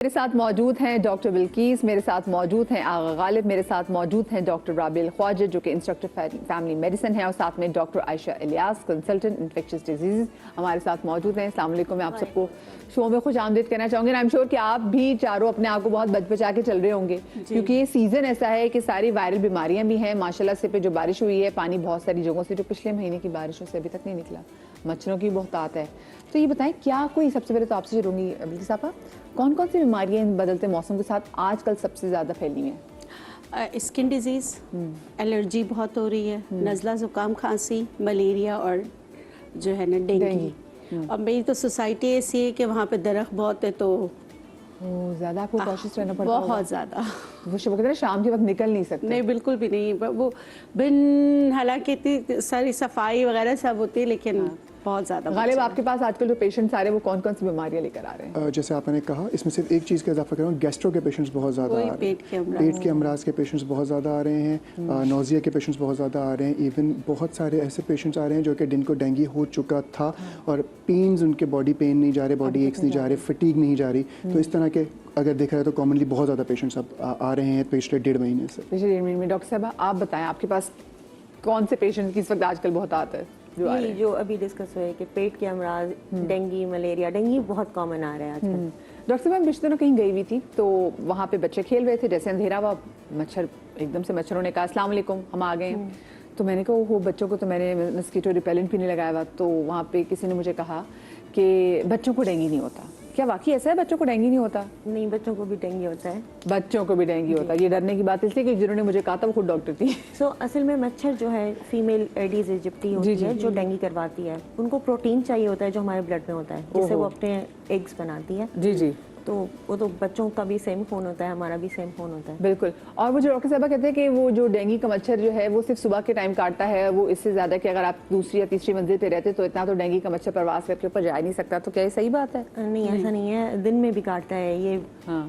मेरे साथ मौजूद हैं डॉक्टर बिल्कीस, मेरे साथ मौजूद हैं आगा गालिब, मेरे साथ मौजूद हैं डॉक्टर राबिल ख्वाजा जो कि इंस्ट्रक्टर फैमिली मेडिसिन है और साथ में doctor Ayesha Ilyas consultant infectious disease हमारे साथ मौजूद हैं। अस्सलाम वालेकुम। मैं आप सबको शो में खुश आमदीद कहना चाहूँगी। आई एम श्योर कि आप भी चारों अपने आप को बहुत बचा के चल रहे होंगे क्योंकि ये सीज़न ऐसा है कि सारी वायरल बीमारियाँ भी हैं। माशाल्लाह से पे जो बारिश हुई है, पानी बहुत सारी जगहों से जो पिछले महीने की बारिशों से अभी तक नहीं निकला, मच्छरों की बहुतात है। तो ये बताएं क्या कोई, सबसे पहले तो आपसे जुड़ूंगी बिल्की साहबा, कौन कौन सी बीमारियां इन बदलते मौसम के साथ आजकल सबसे ज़्यादा फैली हुई हैं? स्किन डिजीज़, एलर्जी बहुत हो रही है, नज़ला ज़ुकाम खांसी, मलेरिया और जो है ना डेंगू। और मेरी तो सोसाइटी ऐसी है कि वहाँ पे दरख्त बहुत है तो ज़्यादा आपको कोशिश रहना पड़ता है। बहुत ज़्यादा वो कहते शाम के वक्त निकल नहीं सकते। नहीं, बिल्कुल भी नहीं। वो बिन हालांकि इतनी सारी सफाई वगैरह सब होती है लेकिन बहुत ज़्यादा। गालिब, आपके पास आजकल जो पेशेंट्स आ रहे हैं वो कौन कौन सी बीमारियां लेकर आ रहे हैं? जैसे आपने कहा, इसमें सिर्फ एक चीज़ का इजाफा करूँ, गैस्ट्रो के पेशेंट्स बहुत ज़्यादा आ रहे हैं, पेट के अमराज के पेशेंट्स बहुत ज़्यादा आ रहे हैं, नोज़िया के पेशेंट्स बहुत ज़्यादा आ रहे हैं। इवन बहुत सारे ऐसे पेशेंट्स आ रहे हैं जो कि जिनको डेंगू हो चुका था और पेन्स, उनके बॉडी पेन नहीं जा रहे, बॉडी एक्स नहीं जा रहे, फटीग नहीं जा रही। तो इस तरह के अगर देखा जाए तो कॉमनली बहुत ज़्यादा पेशेंट्स अब आ रहे हैं पिछले 1.5 महीने से। पिछले 1.5 महीने में। डॉक्टर साहब आप बताएं, आपके पास कौन से पेशेंट इस वक्त आजकल बहुत आते हैं? जो अभी डिस्कस हुए कि पेट के अमराज, डेंगू, मलेरिया, डेंगू बहुत कॉमन आ रहा है आजकल। डॉक्टर साहब, मैं पिछले दिनों कहीं गई हुई थी तो वहाँ पे बच्चे खेल रहे थे, जैसे अंधेरा हुआ, मच्छर एकदम से मच्छरों ने कहा अस्सलाम वालेकुम, हम आ गए। तो मैंने कहा वो बच्चों को तो मैंने मस्कीटो रिपेलेंट भी नहीं लगाया हुआ। तो वहाँ पे किसी ने मुझे कहा कि बच्चों को डेंगू नहीं होता। क्या वाकई ऐसा है, बच्चों को डेंगू नहीं होता? नहीं, बच्चों को भी डेंगू होता है। बच्चों को भी डेंगू होता है? ये डरने की बात इसलिए कि जिन्होंने मुझे कहा था वो खुद डॉक्टर थी। असल में मच्छर जो है फीमेल एडीज इजिप्टी होती है जो डेंगू करवाती है, उनको प्रोटीन चाहिए होता है जो हमारे ब्लड में होता है, जिससे वो अपने एग्स बनाती है। जी जी। तो वो तो बच्चों का भी सेम खून होता है, हमारा भी सेम खून होता है। बिल्कुल। और वो जो डॉक्टर साहब कहते हैं कि वो जो डेंगू का मच्छर जो है वो सिर्फ सुबह के टाइम काटता है, वो इससे ज़्यादा कि अगर आप दूसरी या तीसरी मंजिल पे रहते तो इतना तो डेंगू का मच्छर प्रवास करके ऊपर जा ही नहीं सकता। तो क्या ये सही बात है? नहीं, ऐसा नहीं है, दिन में भी काटता है। ये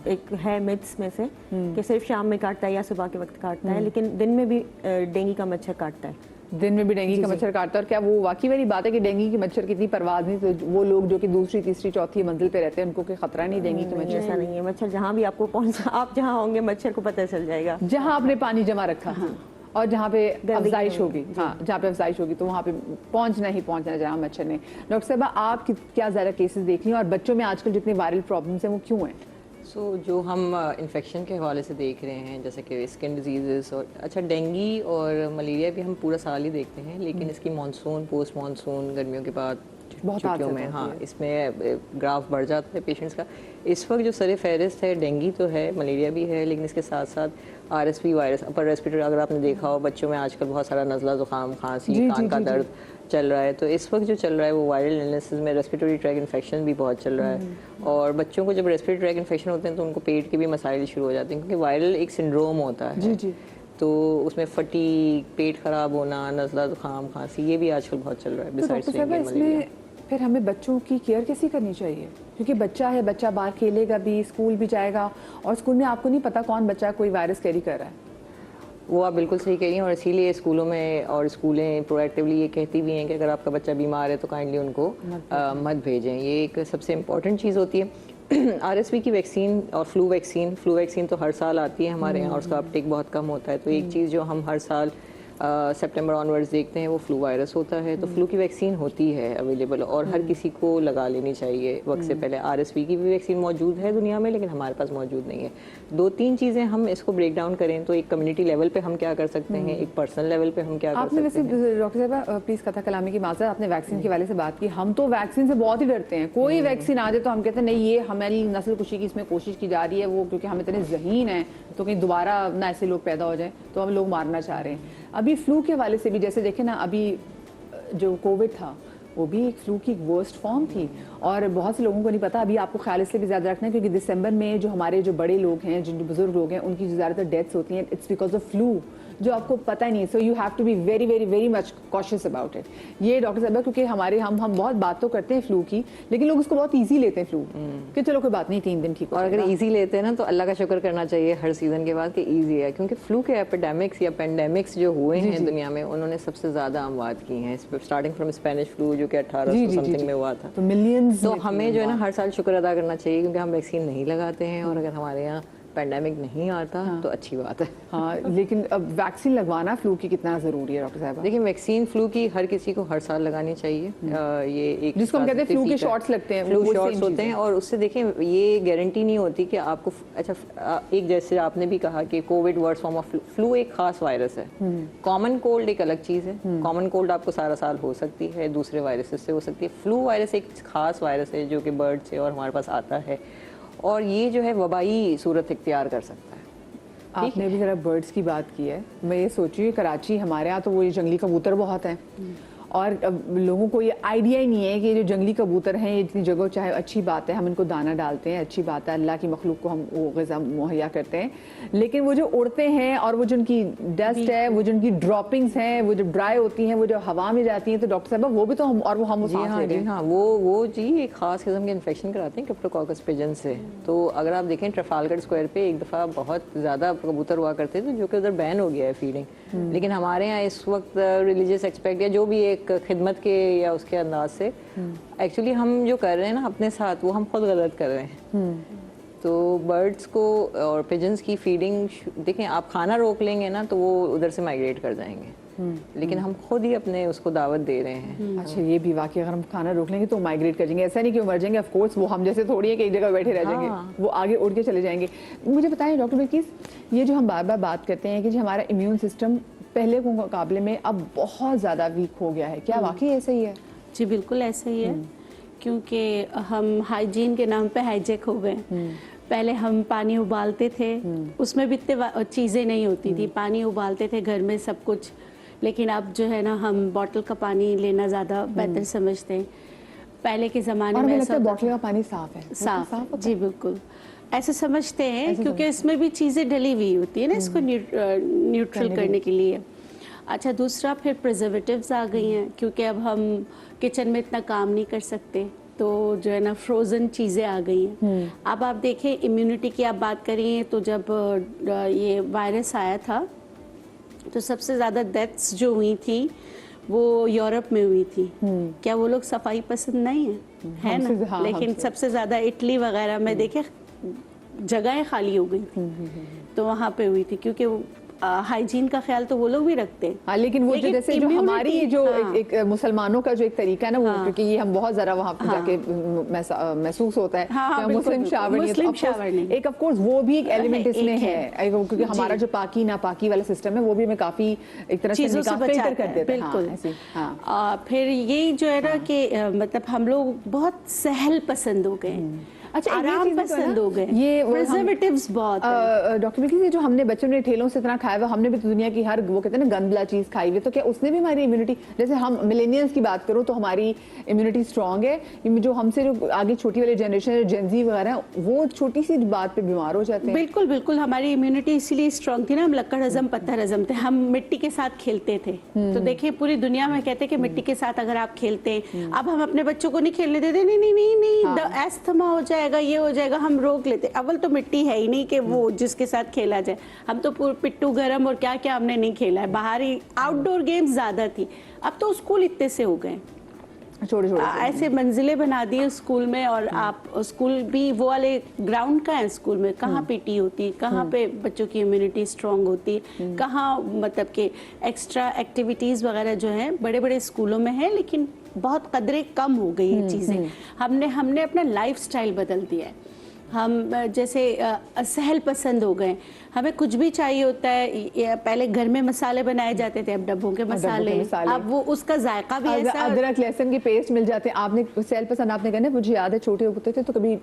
एक है मिथ्स में से कि सिर्फ शाम में काटता है या सुबह के वक्त काटता है, लेकिन दिन में भी डेंगू का मच्छर काटता है। दिन में भी डेंगू का मच्छर काटता है? और क्या वो वाकई वाली बात है कि डेंगू के मच्छर की इतनी परवाह नहीं? तो वो लोग जो कि दूसरी तीसरी चौथी मंजिल पे रहते हैं उनको कोई खतरा नहीं डेंगू के मच्छर? ऐसा नहीं है, मच्छर जहाँ भी आपको आप जहाँ होंगे मच्छर को पता चल जाएगा, जहाँ आपने पानी जमा रखा और जहाँ पे अफजाइश होगी, हाँ जहाँ पे अफजाइश होगी तो वहाँ पे पहुँचना जहाँ मच्छर ने। डॉक्टर साहब, आप क्या ज़्यादा केसेस देख रही हैं और बच्चों में आजकल जितनी वायरल प्रॉब्लम्स हैं वो क्यों हैं? जो हम इन्फेक्शन के हवाले से देख रहे हैं, जैसे कि स्किन डिजीज़ और अच्छा डेंगू और मलेरिया भी हम पूरा साल ही देखते हैं, लेकिन इसकी मानसून, पोस्ट मानसून, गर्मियों के बाद छुट्टियों में, हाँ, इसमें ग्राफ बढ़ जाता है पेशेंट्स का। इस वक्त जो सर फहरिस्त है, डेंगू तो है, मलेरिया भी है, लेकिन इसके साथ साथ RSV वायरस, अपर रेस्पिरेटरी, अगर आपने देखा हो बच्चों में आजकल बहुत सारा नज़ला ज़ुकाम, खांसी, कान का दर्द चल रहा है। तो इस वक्त जो चल रहा है वो वायरल इलनेसेस में रेस्पिरेटरी ट्रैक इन्फेक्शन भी बहुत चल रहा है। और बच्चों को जब रेस्पिरेटरी ट्रैक इन्फेक्शन होते हैं तो उनको पेट के भी मसाइल शुरू हो जाते हैं, क्योंकि वायरल एक सिंड्रोम होता है। तो उसमें फटीग, पेट खराब होना, नज़ला ज़ुकाम, खांसी, ये भी आजकल बहुत चल रहा है। इसमें फिर हमें बच्चों की केयर कैसी करनी चाहिए? क्योंकि बच्चा है, बच्चा बाहर खेलेगा भी, स्कूल भी जाएगा और स्कूल में आपको नहीं पता कौन बच्चा कोई वायरस कैरी कर रहा है। वो आप बिल्कुल सही कह रही हैं, और इसीलिए स्कूलों में और स्कूलें प्रोएक्टिवली ये कहती भी हैं कि अगर आपका बच्चा बीमार है तो काइंडली उनको मत भेजें। ये एक सबसे इम्पॉर्टेंट चीज़ होती है। RSV की वैक्सीन और फ्लू वैक्सीन तो हर साल आती है हमारे यहाँ और उसका अपटेक बहुत कम होता है। तो एक चीज़ जो हम हर साल सितंबर ऑनवर्ड्स देखते हैं वो फ्लू वायरस होता है। तो फ्लू की वैक्सीन होती है अवेलेबल और हर किसी को लगा लेनी चाहिए वक्त से पहले। RSV की भी वैक्सीन मौजूद है दुनिया में, लेकिन हमारे पास मौजूद नहीं है। 2-3 चीज़ें हम इसको ब्रेक डाउन करें तो एक कम्युनिटी लेवल पे हम क्या कर सकते हैं, एक पर्सनल लेवल पे हम क्या कर सकते हैं। आपने वैसे डॉक्टर साहब प्लीज़ कथा कलामी की माजरत, आपने वैक्सीन के वाले से बात की। हम तो वैक्सीन से बहुत ही डरते हैं। कोई वैक्सीन आ जाए तो हम कहते हैं नहीं, ये हमारी नस्ल कुशी की इसमें कोशिश की जा रही है, वो क्योंकि हम इतने ज़हीन हैं तो कहीं दोबारा ना ऐसे लोग पैदा हो जाए तो हम लोग मारना चाह रहे हैं। अभी फ्लू के वाले से भी जैसे देखें ना, अभी जो कोविड था वो भी एक फ्लू की वर्स्ट फॉर्म थी और बहुत से लोगों को नहीं पता। अभी आपको ख्याल इसलिए भी ज़्यादा रखना है क्योंकि दिसंबर में जो हमारे जो बड़े लोग हैं, जो बुजुर्ग लोग हैं, उनकी ज़्यादातर डेथ्स होती हैं, इट्स बिकॉज ऑफ फ्लू। जो आपको पता नहीं, so you have to be very very very much cautious about it. ये डॉक्टर साहब, क्योंकि हमारे हम बहुत बात तो करते हैं फ्लू की, लेकिन लोग उसको बहुत ईजी लेते हैं फ्लू कि चलो कोई बात नहीं 3 दिन ठीक हो और अगर ईजी लेते हैं ना तो अल्लाह का शुक्र करना चाहिए हर सीजन के बाद कि ईजी है, क्योंकि फ्लू के एपिडेमिक्स या पेंडेमिक्स जो हुए हैं दुनिया में उन्होंने सबसे ज़्यादा अमवात की हैं, स्टार्टिंग फ्रॉम स्पेनिश फ्लू जो कि 1800 समथिंग में हुआ था। तो मिलियंस, तो हमें जो है ना हर साल शुक्र अदा करना चाहिए क्योंकि हम वैक्सीन नहीं लगाते हैं, और अगर हमारे यहाँ पेंडेमिक नहीं आता तो अच्छी बात है। हाँ, लेकिन अब वैक्सीन लगवाना फ्लू की कितना ज़रूरी है डॉक्टर साहब? देखिए वैक्सीन फ्लू की हर किसी को हर साल लगानी चाहिए। ये एक जिसको हम कहते हैं फ्लू के शॉट्स लगते हैं, फ्लू शॉट्स होते हैं, और उससे देखें ये गारंटी नहीं होती कि आपको अच्छा एक जैसे आपने भी कहा कि Covid worse form of flu एक खास वायरस है, कॉमन कोल्ड एक अलग चीज़ है। कॉमन कोल्ड आपको सारा साल हो सकती है, दूसरे वायरसेस से हो सकती है। फ्लू वायरस एक खास वायरस है जो कि बर्ड से और हमारे पास आता है, और ये जो है वबाई सूरत इख्तियार कर सकता है। आपने भी ज़रा बर्ड्स की बात की है, मैं ये सोची हूँ कराची हमारे यहाँ तो वो ये जंगली कबूतर बहुत हैं, और अब लोगों को ये आइडिया ही नहीं है कि जो जंगली कबूतर हैं ये इतनी जगह, चाहे अच्छी बात है हम इनको दाना डालते हैं, अच्छी बात है, अल्लाह की मखलूक को हम वो ग़िज़ा मुहैया करते हैं, लेकिन वो जो उड़ते हैं और वो जो उनकी डस्ट है, वो जो उनकी ड्रॉपिंग्स हैं, वो जब ड्राई होती हैं, वो जो हवा में जाती हैं, तो डॉक्टर साहब वो भी तो हम, और वो हम सांस ले रहे हैं। हाँ, वो जी एक खास किस्म के इन्फेक्शन कराते हैं क्रिप्टोकोकस पिजन से। तो अगर आप देखें ट्रफालगर स्क्वायर पे एक दफ़ा बहुत ज़्यादा कबूतर हुआ करते थे जो कि उधर बैन हो गया है फीडिंग, लेकिन हमारे यहाँ इस वक्त रिलीजियस एक्सपेक्ट या जो भी एक खिदमत के या उसके अंदाज से एक्चुअली हम जो कर रहे हैं ना अपने साथ वो हम खुद गलत कर रहे हैं। तो बर्ड्स को और पिजन्स की फीडिंग देखें, आप खाना रोक लेंगे ना तो वो उधर से माइग्रेट कर जाएंगे, लेकिन हम खुद ही अपने उसको दावत दे रहे हैं। अच्छा, ये भी वाकई अगर हम खाना रोक लेंगे तो माइग्रेट कर जाएंगे, ऐसा नहीं कि वो मर जाएंगे, ऑफ कोर्स वो हम जैसे थोड़ी है कि एक जगह बैठे रह जाएंगे, वो आगे उड़ के चले जाएंगे। मुझे बताएं डॉक्टर बिल्किस, ये जो हम बार बार बात करते हैं कि जो हमारा इम्यून सिस्टम पहले के मुकाबले में अब बहुत ज़्यादा वीक हो गया है, क्या वाकई ऐसा ही है? जी बिल्कुल ऐसा ही है, क्योंकि हम हाइजीन के नाम पे हाईजेक हो गए। पहले हम पानी उबालते थे, उसमें भी इतनी चीज़ें नहीं होती थी, पानी उबालते थे घर में सब कुछ, लेकिन अब जो है ना हम बॉटल का पानी लेना ज़्यादा बेहतर समझते हैं। पहले के ज़माने में ऐसा बॉटल का पानी साफ है, साफ जी बिल्कुल ऐसे समझते हैं, क्योंकि इसमें भी चीज़ें डली हुई होती है ना इसको न्यूट्रल करने के लिए। अच्छा, दूसरा फिर प्रिजर्वेटिव्स आ गई हैं, क्योंकि अब हम किचन में इतना काम नहीं कर सकते, तो जो है ना फ्रोज़न चीज़ें आ गई हैं। अब आप देखें इम्यूनिटी की आप बात करिए, तो जब ये वायरस आया था तो सबसे ज़्यादा डेथ्स जो हुई थी वो यूरोप में हुई थी। क्या वो लोग सफाई पसंद नहीं है ना? हाँ, लेकिन सबसे ज़्यादा इटली वगैरह में देखे जगहें खाली हो गई थी, तो वहाँ पे हुई थी, क्योंकि हाइजीन का ख्याल तो वो लोग भी रखते हैं। हाँ, लेकिन वो जो जैसे जो हमारी जो एक मुसलमानों का जो एक तरीका है ना, वो क्योंकि ये हम बहुत ज़रा वहाँ पे जाके महसूस होता है मुस्लिम शावर, एक ऑफ कोर्स वो भी एक एलिमेंट इसमें है, क्योंकि हमारा जो पाकी नापाकी वाला सिस्टम है वो भी हमें काफ़ी एक तरह से फिल्टर कर देता है। बिल्कुल। फिर ये जो है ना कि मतलब हम लोग बहुत सहल पसंद हो गए, अच्छा, आराम पसंद हो गए, ये प्रिजर्वेटिव्स बहुत डॉक्टर बिल्किस, ये जो हमने बचपन में ठेलों से इतना खाया हुआ, हमने भी तो दुनिया की हर वो कहते हैं ना गंदला चीज़ खाई हुई, तो क्या उसने भी हमारी इम्यूनिटी, जैसे हम मिलेनियल्स की बात करो तो हमारी इम्यूनिटी स्ट्रांग है, जो हमसे जो आगे छोटी वाली जनरेशन जेनजी वगैरह वो छोटी सी बात पे बीमार हो जाते हैं। बिल्कुल बिल्कुल, हमारी इम्यूनिटी इसीलिए स्ट्रांग थी ना, हम लक्कड़ हजम पत्थर हजम थे, हम मिट्टी के साथ खेलते थे। तो देखिए पूरी दुनिया में कहते हैं कि मिट्टी के साथ अगर आप खेलते हैं, अब हम अपने बच्चों को नहीं खेलने देते, नहीं एस्थमा हो जाएगा, ये हो जाएगा, हम रोक लेते। अव्वल तो मिट्टी है ही नहीं कि वो जिसके साथ खेला जाए, हम तो पिट्टू गरम और क्या क्या हमने नहीं खेला है, बाहरी आउटडोर गेम्स ज्यादा थी। अब तो स्कूल इतने से हो गए, छोटे ऐसे मंजिलें बना दिए स्कूल में, और आप स्कूल भी वो वाले ग्राउंड का है, स्कूल में कहाँ पीटी होती है, कहाँ पे बच्चों की इम्यूनिटी स्ट्रांग होती है, कहाँ मतलब कि एक्स्ट्रा एक्टिविटीज़ वगैरह जो है बड़े बड़े स्कूलों में है, लेकिन बहुत कदरे कम हो गई है चीज़ें। हमने अपना लाइफस्टाइल बदल दिया है, हम जैसे सहल पसंद हो गए, हमें कुछ भी चाहिए होता है। पहले घर में मसाले बनाए जाते थे, अब डब्बों के मसाले, अब वो उसका जायका भी ऐसा, अदरक लहसुन के पेस्ट मिल जाते हैं। आपने सहल पसंद आपने कहना, मुझे याद है छोटे होते थे तो कभी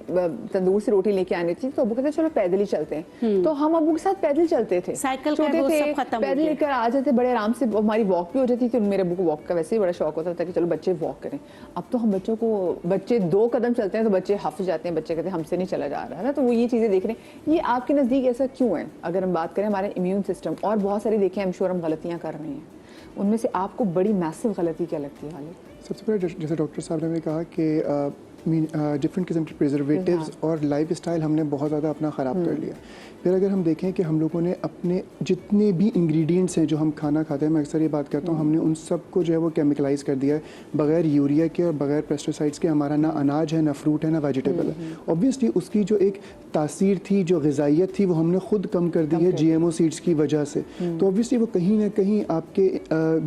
तंदूर से रोटी लेके आनी थी तो अबू कहते चलो पैदल ही चलते हैं, तो हम अबू के साथ पैदल चलते थे, साइकिल छोटे थे पैदल लेकर आ जाते, बड़े आराम से हमारी वॉक भी हो जाती थी। मेरे अबू को वॉक का वैसे ही बड़ा शौक होता था कि चलो बच्चे वॉक करें। अब तो हम बच्चों को, बच्चे 2 कदम चलते हैं तो बच्चे हफ जाते हैं, बच्चे कहते हैं हमसे नहीं चला आ रहा है ना, तो वो ये चीज़ें देख रहे हैं। ये आपके नज़दीक ऐसा क्यों है? अगर हम बात करें हमारे इम्यून सिस्टम, और बहुत सारी देखें हम श्योर हम गलतियाँ कर रहे हैं, उनमें से आपको बड़ी मैसिव गलती क्या लगती है वाली? सबसे पहले जैसे डॉक्टर साहब ने भी कहा कि डिफरेंट किस्म के प्रिजर्वेटिव्स और लाइफ स्टाइल हमने बहुत ज़्यादा अपना ख़राब कर लिया। फिर अगर हम देखें कि हम लोगों ने अपने जितने भी इंग्रेडिएंट्स हैं जो हम खाना खाते हैं, मैं अक्सर ये बात करता हूँ, हमने उन सब को जो है वो केमिकलाइज कर दिया है, बगैर यूरिया के और बगैर पेस्टिसाइड्स के हमारा ना अनाज है, ना फ्रूट है, ना वेजिटेबल है। ऑब्वियसली उसकी जो एक तासीर थी, जो ग़िज़ाइयत थी, वो हमने खुद कम कर दी है GMO सीड्स की वजह से। तो ऑब्वियसली वो कहीं ना कहीं आपके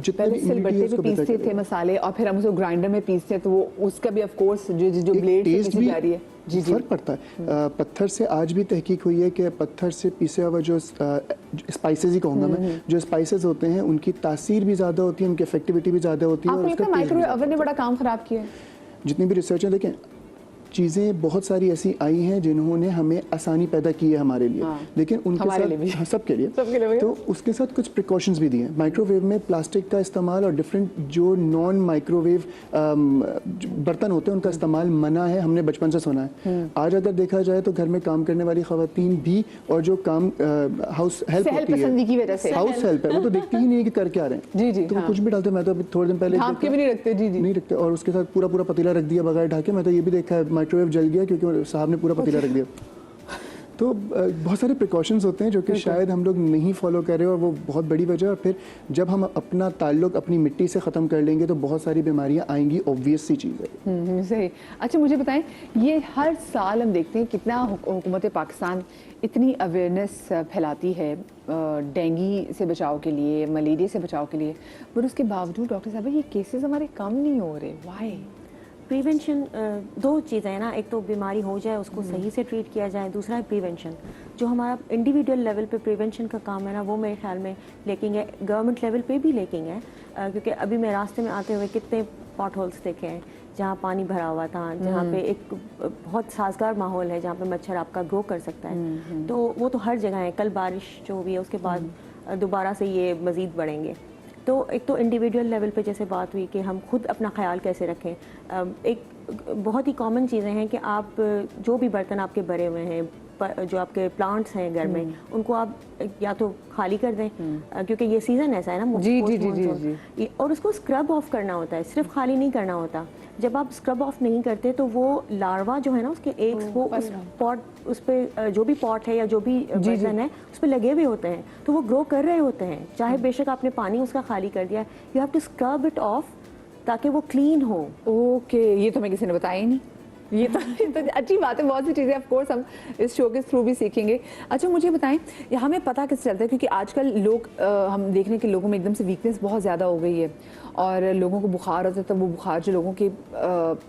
जितने भी ingredients को पीसते थे मसाले, और फिर हम उसको ग्राइंडर में पीसते हैं, तो वो उसका भी ऑफ कोर्स जो ब्लेड से पीसी जा रही है, जी फर्क पड़ता है। पत्थर से आज भी तहकीक हुई है कि पत्थर से पिसा हुआ जो स्पाइसेस ही कहूँगा मैं, जो स्पाइसेस होते हैं उनकी तासीर भी ज़्यादा होती है, उनकी इफेक्टिविटी भी ज़्यादा होती है। आपको लगता है माइक्रोवेव ओवन ने बड़ा काम खराब किया है? जितनी भी रिसर्च है, देखें चीज़ें बहुत सारी ऐसी आई हैं जिन्होंने हमें आसानी पैदा की है हमारे लिए, लेकिन उनके साथ सबके लिए तो उसके साथ कुछ प्रिकॉशंस भी दिए हैं। माइक्रोवेव में प्लास्टिक का इस्तेमाल और डिफरेंट जो नॉन माइक्रोवेव बर्तन होते हैं उनका इस्तेमाल मना है, हमने बचपन से सुना है। आज अगर देखा जाए तो घर में काम करने वाली खवातीन भी, और जो काम हाउस हेल्प होती है, हाउस हेल्प है, वो तो देखती ही नहीं है कि कर क्या रहे हैं। जी, तो वो कुछ भी डालते हैं। मैं तो अभी थोड़े दिन पहले ढाँप के भी नहीं रखते, जी नहीं रखते, और उसके साथ पूरा पतीला रख दिया बगैर ढाके। मैं तो ये भी देखा है माइक्रोवेव जल गया क्योंकि साहब ने पूरा पतीला रख दिया। तो बहुत सारे प्रिकॉशंस होते हैं जो कि शायद हम लोग नहीं फॉलो कर रहे, और वो बहुत बड़ी वजह है। और फिर जब हम अपना ताल्लुक अपनी मिट्टी से ख़त्म कर लेंगे तो बहुत सारी बीमारियां आएंगी, ऑब्वियस सी चीज़ है। सही। अच्छा मुझे बताएं, ये हर साल हम देखते हैं कितना हुकूमत पाकिस्तान इतनी अवेयरनेस फैलाती है डेंगू से बचाव के लिए, मलेरिया से बचाव के लिए, पर उसके बावजूद डॉक्टर साहब ये केसेस हमारे कम नहीं हो रहे, वाई? प्रिवेंशन दो चीज़ें हैं ना, एक तो बीमारी हो जाए उसको सही से ट्रीट किया जाए, दूसरा है प्रिवेंशन। जो हमारा इंडिविजुअल लेवल पे प्रिवेंशन का काम है ना, वो मेरे ख्याल में लेकिंग है, गवर्नमेंट लेवल पे भी लेकिंग है। क्योंकि अभी मैं रास्ते में आते हुए कितने पॉट होल्स देखे हैं जहाँ पानी भरा हुआ था, जहाँ पे एक बहुत साजगार माहौल है, जहाँ पे मच्छर आपका ग्रो कर सकता है। तो वो तो हर जगह है। कल बारिश जो हुई है उसके बाद दोबारा से ये मज़ीद बढ़ेंगे। तो एक तो इंडिविजुअल लेवल पे जैसे बात हुई कि हम खुद अपना ख्याल कैसे रखें। एक बहुत ही कॉमन चीज़ें हैं कि आप जो भी बर्तन आपके भरे हुए हैं, जो आपके प्लांट्स हैं घर में, उनको आप या तो खाली कर दें, क्योंकि ये सीज़न ऐसा है ना, जी। और उसको स्क्रब ऑफ करना होता है, सिर्फ खाली नहीं करना होता। जब आप स्क्रब ऑफ नहीं करते तो वो लार्वा जो है ना, उसके एग्स वो उस पर जो भी पॉट है या जो भी बर्तन है उस पर लगे हुए होते हैं, तो वो ग्रो कर रहे होते हैं, चाहे बेशक आपने पानी उसका खाली कर दिया। You have to scrub it off ताकि वो क्लीन हो। ओके, ये तो मैं किसी ने बताया ही नहीं। ये तो अच्छी बात है। बहुत सी चीज़ें ऑफ कोर्स हम इस शो के थ्रू भी सीखेंगे। अच्छा मुझे बताएं, हमें पता कैसे चलता है, क्योंकि आजकल लोग हम देख रहे हैं कि लोगों में एकदम से वीकनेस बहुत ज़्यादा हो गई है, और लोगों को बुखार होता है, तो वो बुखार जो लोगों के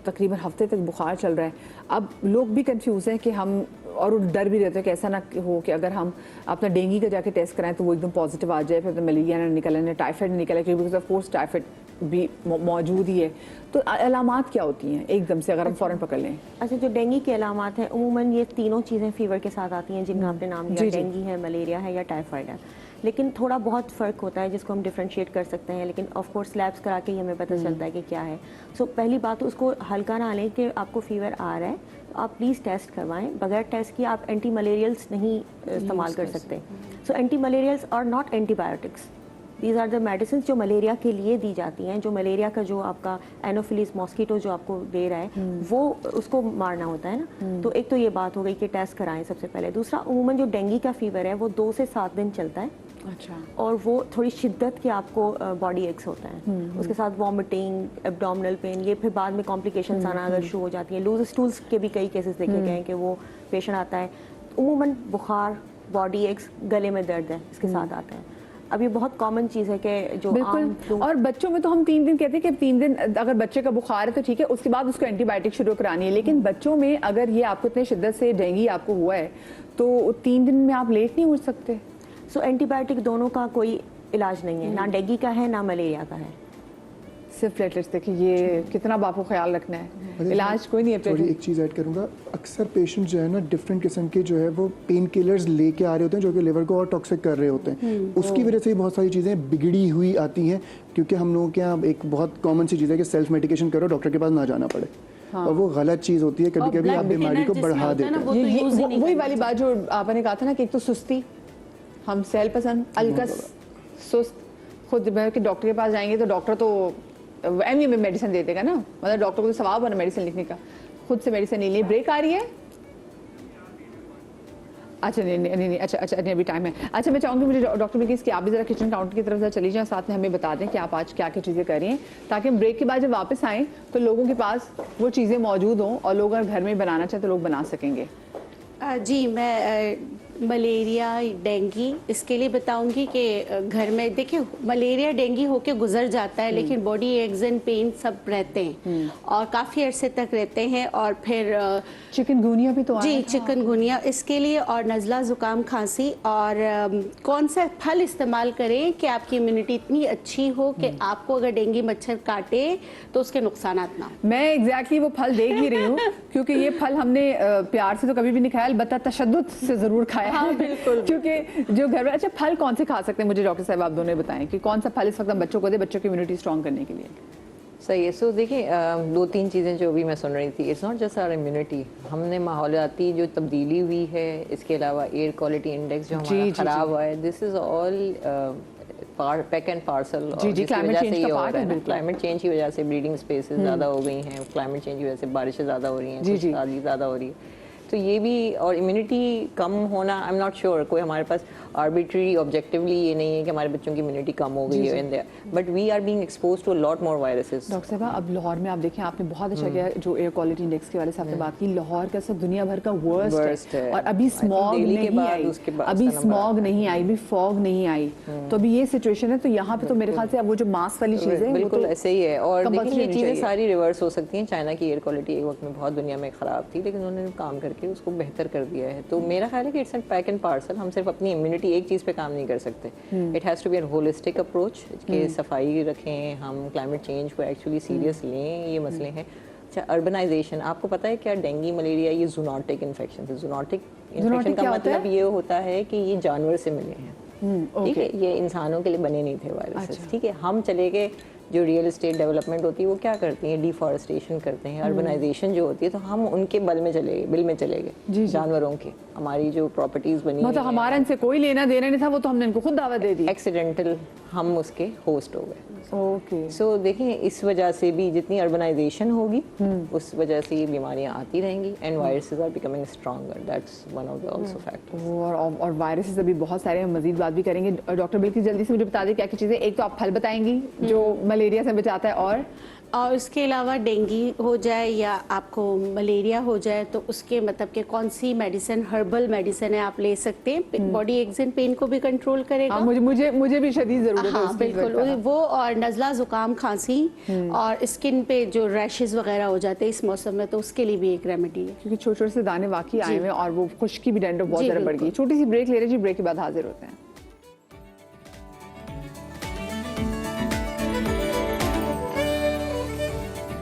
तकरीबन हफ्ते तक बुखार चल रहा है। अब लोग भी कंफ्यूज हैं कि हम, और डर भी रहते हैं कि ऐसा ना हो कि अगर हम अपना डेंगू का जाके टेस्ट कराएं तो वो एकदम पॉजिटिव आ जाए, फिर तो मलेरिया ना निकले, ना टाइफाइड निकले, क्योंकि बिकॉज ऑफ कोर्स टाइफाइड भी मौजूद ही है। तो अलामात क्या होती हैं एकदम से अगर हम फ़ौरन पकड़ लें? अच्छा, जो डेंगू के अलामात हैं उमूमन ये तीनों चीज़ें फीवर के साथ आती हैं जिनका आपने नाम लिया, डेंगू है, मलेरिया है या टाइफाइड है। लेकिन थोड़ा बहुत फ़र्क होता है जिसको हम डिफ्रेंशिएट कर सकते हैं, लेकिन ऑफ कोर्स लैब्स करा के ही हमें पता चलता है कि क्या है। सो पहली बात तो उसको हल्का ना लें कि आपको फीवर आ रहा है, आप प्लीज़ टेस्ट करवाएं। बगैर टेस्ट किए आप एंटी मलेरियल्स नहीं इस्तेमाल कर सकते। सो एंटी मलेरियल्स और not antibiotics, these are the medicine जो मलेरिया के लिए दी जाती हैं। जो मलेरिया का जो आपका एनोफिलीज मॉस्किटो जो आपको दे रहा है वो उसको मारना होता है ना। तो एक तो ये बात हो गई कि टेस्ट कराएं सबसे पहले। दूसरा, उमूमन जो डेंगू का फीवर है वो 2 से 7 दिन चलता है। अच्छा। और वो थोड़ी शिद्दत के आपको बॉडी एक्स होता है, उसके साथ वॉमिटिंग, एब्डोमिनल पेन, ये फिर बाद में कॉम्प्लिकेशंस आना अगर शुरू हो जाती हैं। लूज स्टूल्स के भी कई केसेस देखे गए हैं कि वो पेशेंट आता है, उमूमन बुखार, बॉडी एक्स, गले में दर्द है, इसके साथ आता है। अब ये बहुत कॉमन चीज़ है कि जो बिल्कुल। और बच्चों में तो हम 3 दिन कहते हैं कि 3 दिन अगर बच्चे का बुखार है तो ठीक है, उसके बाद उसको एंटीबायोटिक शुरू करानी है। लेकिन बच्चों में अगर ये आपको इतने शिद्दत से डेंगू आपको हुआ है तो 3 दिन में आप लेट नहीं उठ सकते। सो एंटीबायोटिक दोनों का कोई इलाज नहीं है, ना डेंगू का है ना मलेरिया का है, सिर्फ प्लेटलेट्स। देखिए ये कितना बाप को ख्याल रखना है, इलाज कोई नहीं है। सॉरी, एक चीज़ ऐड करूँगा, अक्सर पेशेंट जो है ना डिफरेंट किस्म के जो है वो पेन किलर्स लेके आ रहे होते हैं जो कि लिवर को और टॉक्सिक कर रहे होते हैं। उसकी वजह से ही बहुत सारी चीज़ें बिगड़ी हुई आती हैं, क्योंकि हम लोगों के यहाँ एक बहुत कॉमन सी चीज़ है कि सेल्फ मेडिकेशन करो, डॉक्टर के पास ना जाना पड़े। और वो गलत चीज़ होती है, कभी कभी आप बीमारी को बढ़ा देते हैं। वही वाली बात जो आपने कहा था ना कि एक तो सुस्ती, हम सहल पसंद, अलकस, सुस्त, खुद के डॉक्टर के पास जाएंगे तो डॉक्टर तो एमई में मेडिसिन दे देगा ना, मतलब डॉक्टर को तो सवाब है मेडिसिन लिखने का, खुद से मेडिसिन नहीं ली। ब्रेक आ रही है? अच्छा नहीं, अच्छा नहीं, अभी टाइम है। अच्छा, मैं चाहूँगी मुझे डॉक्टर बिल्किस कि आप भी ज़रा किचन काउंटर की तरफ से चली जाएं, साथ में हमें बता दें कि आप आज क्या क्या चीज़ें कर रही हैं, ताकि हम ब्रेक के बाद जब वापस आएँ तो लोगों के पास वो चीज़ें मौजूद हों और लोग अगर घर में बनाना चाहें तो लोग बना सकेंगे। जी, मैं मलेरिया डेंगी इसके लिए बताऊंगी कि घर में देखिए मलेरिया डेंगी होके गुजर जाता है, लेकिन बॉडी एक्स एंड पेन सब रहते हैं और काफ़ी अरसे तक रहते हैं। और फिर चिकनगुनिया भी तो जी, चिकनगुनिया इसके लिए, और नज़ला ज़ुकाम खांसी, और कौन सा फल इस्तेमाल करें कि आपकी इम्यूनिटी इतनी अच्छी हो कि आपको अगर डेंगू मच्छर काटे तो उसके नुकसान ना हो। मैं एग्जैक्टली वो फल देख ही रही हूँ क्योंकि ये फल हमने प्यार से तो कभी भी नहीं खाया, अलबत्ता तशद्दुद से ज़रूर खाया। हाँ, बिल्कुल। क्योंकि जो घर में, अच्छा फल कौन से खा सकते हैं, मुझे डॉक्टर साहब आप दोनों बताएं कि कौन सा फल इस वक्त हम बच्चों को दे, बच्चों की इम्यूनिटी स्ट्रॉन्ग करने के लिए। सही है। सो देखिए, दो तीन चीज़ें जो भी मैं सुन रही थी, it's not just our immunity, हमने माहौलियाती जो तब्दीली हुई है, इसके अलावा एयर क्वालिटी इंडेक्स जो हमारा ख़राब हुआ है, this is all pack and parcel. जी, क्लाइमेट चेंज का पार्ट है। क्लाइमेट चेंज की वजह से ब्रीडिंग स्पेसेस ज़्यादा हो गई हैं, क्लाइमेट चेंज की वजह से बारिशें ज़्यादा हो रही हैं, शादी ज़्यादा हो रही है, तो ये भी, और इम्यूनिटी कम होना, आई एम नॉट श्योर कोई हमारे पास आर्बिट्री ऑब्जेक्टिवली ये नहीं है कि हमारे बच्चों की इम्यूनिटी कम हो गई है, but we are being exposed to lot more viruses. Doctor साहब, अब लाहौर में आप देखें, आपने बहुत अच्छा किया जो एयर क्वालिटी इंडेक्स के वाले से आपने बात की, लाहौर का सब दुनिया भर का वर्स्ट है, और अभी स्मॉग नहीं आई, अभी स्मॉग नहीं आई, अभी फॉग नहीं आई, तो अभी ये सिचुएशन है। तो यहाँ पे तो मेरे ख्याल से अब वो जो मास्क वाली चीज़ है बिल्कुल ऐसे ही है, और देखिए ये चीज़ें सारी रिवर्स हो सकती हैं। चाइना की एयर क्वालिटी एक वक्त में बहुत दुनिया में ख़राब थी, लेकिन उन्होंने काम करके उसको बेहतर कर दिया है। तो मेरा ख्याल है कि it's an pack and parcel, हम सिर्फ अपनी इम्यूनिटी एक चीज़ पे काम नहीं कर सकते, it has to be an holistic approach कि सफाई रखें, हम क्लाइमेट चेंज को एक्चुअली सीरियस लें, ये मसले हैं। अच्छा, अर्बनाइजेशन, आपको पता है क्या डेंगू मलेरिया ये जूनोटिक इन्फेक्शन है। जूनोटिक इन्फेक्शन का मतलब ये होता है कि ये जानवर से मिले हैं, ठीक है, ये इंसानों के लिए बने नहीं थे वायरसेस, ठीक है। हम चले गए, जो रियल एस्टेट डेवलपमेंट होती है वो क्या करती है, डिफॉरेस्टेशन करते हैं, अर्बनाइजेशन जो होती है, तो हम उनके बिल में चले गए जानवरों के, हमारी जो प्रॉपर्टीज बनी, मतलब हमारा इनसे कोई लेना देना नहीं था, वो तो हमने इनको खुद दावत दे दी, एक्सीडेंटल हम उसके होस्ट हो गए। ओके, सो देखिए, इस वजह से भी जितनी अर्बनाइजेशन होगी उस वजह से ये बीमारियां आती रहेंगी, and viruses are becoming stronger, that's one of the also factors. और वायरसेस अभी बहुत सारे, हम मजीद बात भी करेंगे। डॉक्टर बिल्किस जल्दी से मुझे बता दें क्या क्या चीज़ें, एक तो आप फल बताएंगी जो मलेरिया से बचाता है, और उसके अलावा डेंगू हो जाए या आपको मलेरिया हो जाए तो उसके मतलब कि कौन सी मेडिसिन, हर्बल मेडिसिन है आप ले सकते हैं, बॉडी एक्स एंड पेन को भी कंट्रोल करेगा। मुझे भी शदीद जरूरत है। हाँ, बिल्कुल वो, और नज़ला ज़ुकाम खांसी और स्किन पे जो रैशेस वगैरह हो जाते हैं इस मौसम में, तो उसके लिए भी एक रेमेडी है, क्योंकि छोटे छोटे से दाने वाकई आए हुए हैं और वो खुश्की भी, डैंड्रफ बहुत ज़्यादा बढ़ गई। छोटी सी ब्रेक ले रहे जी, ब्रेक के बाद हाजिर होते हैं।